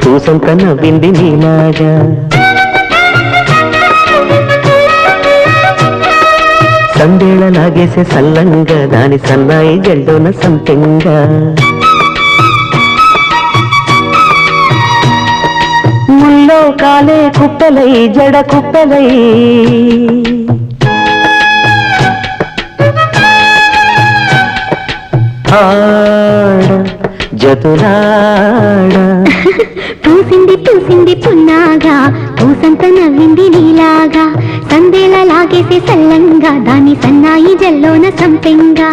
పూసంత నవ్వింది నీలాగా సందేళ లాగేసే సల్లంగా దాని సన్నాయి జల్లోన సంపెంగా ముల్లో కాలే కుప్పలై జడ కుప్పలై ఆడ జతులాడ పూసింది పూసింది పున్నాగా పూసంత నవ్వింది నీలాగా సందేళ లాగేసే సల్లంగా దాని సన్నాయి జల్లోన సంపెంగా